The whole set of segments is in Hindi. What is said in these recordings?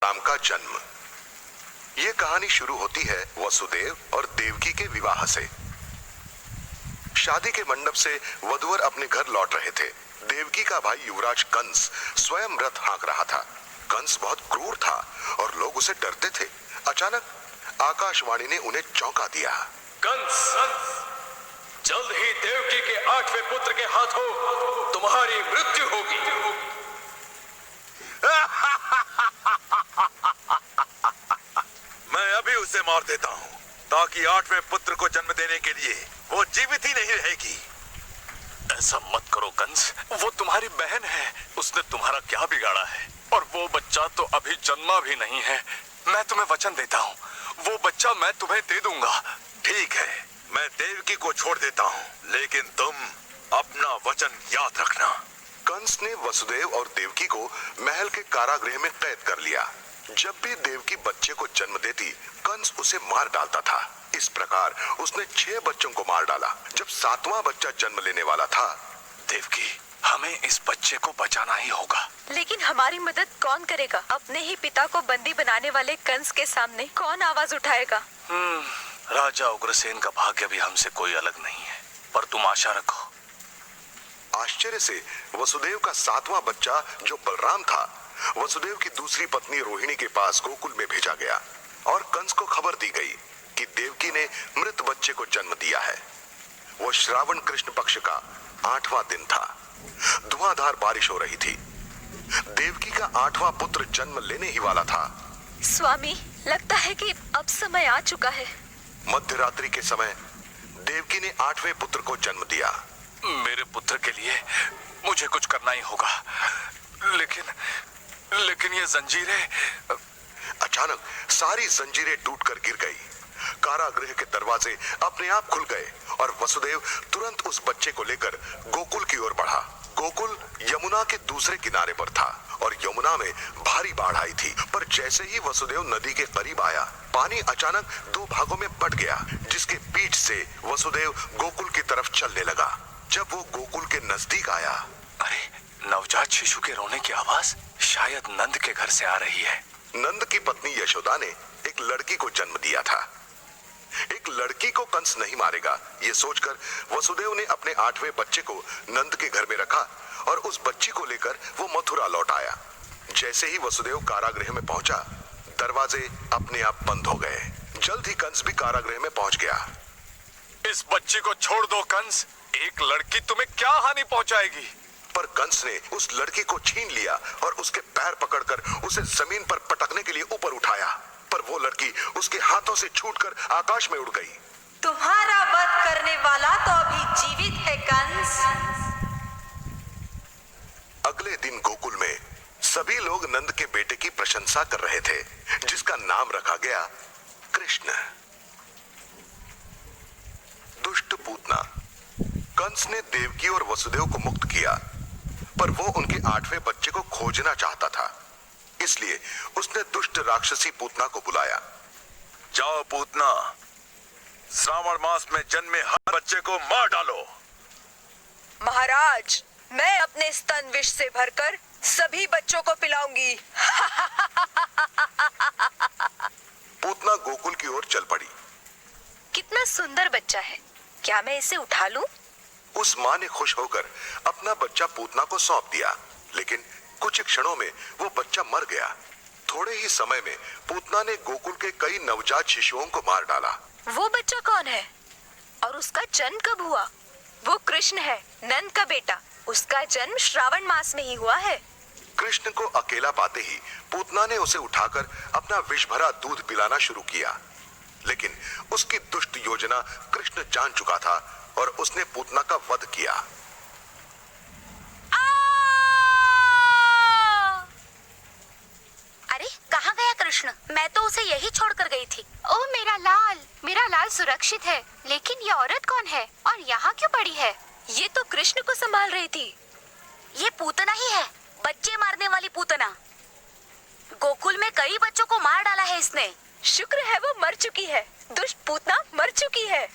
राम का जन्म। ये कहानी शुरू होती है वसुदेव और देवकी के विवाह से। शादी के मंडप से वधूवर अपने घर लौट रहे थे। देवकी का भाई युवराज कंस स्वयं रथ हाँक रहा था। कंस बहुत क्रूर था और लोग उसे डरते थे। अचानक आकाशवाणी ने उन्हें चौंका दिया। कंस, जल्द ही देवकी के 8वें पुत्र के हाथों तुम्हारी मृत्यु होगी। मैं अभी उसे मार देता हूँ ताकि 8वें पुत्र को जन्म देने के लिए वो जीवित ही नहीं रहेगी। ऐसा मत करो कंस, वो तुम्हारी बहन है। उसने तुम्हारा क्या बिगाड़ा है? और वो बच्चा तो अभी जन्मा भी नहीं है। मैं तुम्हें वचन देता हूँ, वो बच्चा मैं तुम्हें दे दूंगा। ठीक है, मैं देवकी को छोड़ देता हूँ, लेकिन तुम अपना वचन याद रखना। कंस ने वसुदेव और देवकी को महल के कारागृह में कैद कर लिया। जब भी देवकी बच्चे को जन्म देती, कंस उसे मार डालता था। इस प्रकार उसने 6 बच्चों को मार डाला। जब 7वां बच्चा जन्म लेने वाला था, देवकी, हमें इस बच्चे को बचाना ही होगा। लेकिन हमारी मदद कौन करेगा? अपने ही पिता को बंदी बनाने वाले कंस के सामने कौन आवाज उठाएगा? राजा उग्रसेन का भाग्य भी हमसे कोई अलग नहीं है, पर तुम आशा रखो। आश्चर्य से वसुदेव का 7वां बच्चा जो बलराम था, वसुदेव की दूसरी पत्नी रोहिणी के पास गोकुल में भेजा गया और कंस को खबर दी गई कि देवकी ने मृत बच्चे को जन्म दिया है। वो श्रावण कृष्ण पक्ष का 8वां दिन था। धुआंधार बारिश हो रही थी। देवकी का 8वां पुत्र जन्म लेने ही वाला था। स्वामी, लगता है कि अब समय आ चुका है। मध्यरात्रि के समय देवकी ने 8वें पुत्र को जन्म दिया। मेरे पुत्र के लिए मुझे कुछ करना ही होगा, लेकिन ये जंजीरें। अचानक सारी जंजीरें टूटकर गिर गई। कारागृह के दरवाजे अपने आप खुल गए और वसुदेव तुरंत उस बच्चे को लेकर गोकुल की ओर बढ़ा। गोकुल यमुना के दूसरे किनारे पर था और यमुना में भारी बाढ़ आई थी। पर जैसे ही वसुदेव नदी के करीब आया, पानी अचानक 2 भागों में बट गया, जिसके पीठ से वसुदेव गोकुल की तरफ चलने लगा। जब वो गोकुल के नजदीक आया, अरे, नवजात शिशु के रोने की आवाज शायद नंद के घर से आ रही है। नंद की पत्नी यशोदा ने एक लड़की को जन्म दिया था। एक लड़की को कंस नहीं मारेगा, ये सोचकर वसुदेव ने अपने 8वें बच्चे को नंद के घर में रखा और उस बच्ची को लेकर वो मथुरा लौट आया। जैसे ही वसुदेव कारागृह में पहुंचा, दरवाजे अपने आप बंद हो गए। जल्द ही कंस भी कारागृह में पहुंच गया। इस बच्ची को छोड़ दो कंस, एक लड़की तुम्हें क्या हानि पहुंचाएगी? पर कंस ने उस लड़की को छीन लिया और उसके पैर पकड़कर उसे जमीन पर पटकने के लिए ऊपर उठाया। पर वो लड़की उसके हाथों से छूटकर आकाश में उड़ गई। तुम्हारा वध करने वाला तो अभी जीवित है कंस। अगले दिन गोकुल में सभी लोग नंद के बेटे की प्रशंसा कर रहे थे, जिसका नाम रखा गया कृष्ण। दुष्ट पूतना। कंस ने देवकी और वसुदेव को मुक्त किया, पर वो उनके 8वें बच्चे को खोजना चाहता था। इसलिए उसने दुष्ट राक्षसी पूतना को बुलाया। जाओ पूतना, श्रावण मास में जन्मे हर बच्चे को मार डालो। महाराज, मैं अपने स्तन विष से भरकर सभी बच्चों को पिलाऊंगी। पूतना गोकुल की ओर चल पड़ी। कितना सुंदर बच्चा है, क्या मैं इसे उठा लूं? उस माँ ने खुश होकर अपना बच्चा पूतना को सौंप दिया, लेकिन कुछ क्षणों में वो बच्चा मर गया। थोड़े ही समय में पूतना ने गोकुल के कई नवजात शिशुओं को मार डाला। वो बच्चा कौन है और उसका जन्म कब हुआ? वो कृष्ण है, नंद का बेटा। उसका जन्म श्रावण मास में ही हुआ है। कृष्ण को अकेला पाते ही पूतना ने उसे उठाकर अपना विष भरा दूध पिलाना शुरू किया, लेकिन उसकी दुष्ट योजना कृष्ण जान चुका था और उसने पूतना का वध किया। अरे, कहाँ गया कृष्ण? मैं तो उसे यही छोड़कर गई थी। ओ मेरा लाल सुरक्षित है, लेकिन ये औरत कौन है और यहाँ क्यों पड़ी है? ये तो कृष्ण को संभाल रही थी। ये पूतना ही है, बच्चे मारने वाली पूतना। गोकुल में कई बच्चों को मार डाला है इसने। शुक्र है वो मर चुकी है। दुष्ट पूतना मर चुकी है।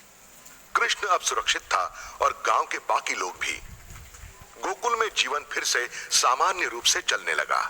कृष्ण अब सुरक्षित था और गांव के बाकी लोग भी। गोकुल में जीवन फिर से सामान्य रूप से चलने लगा।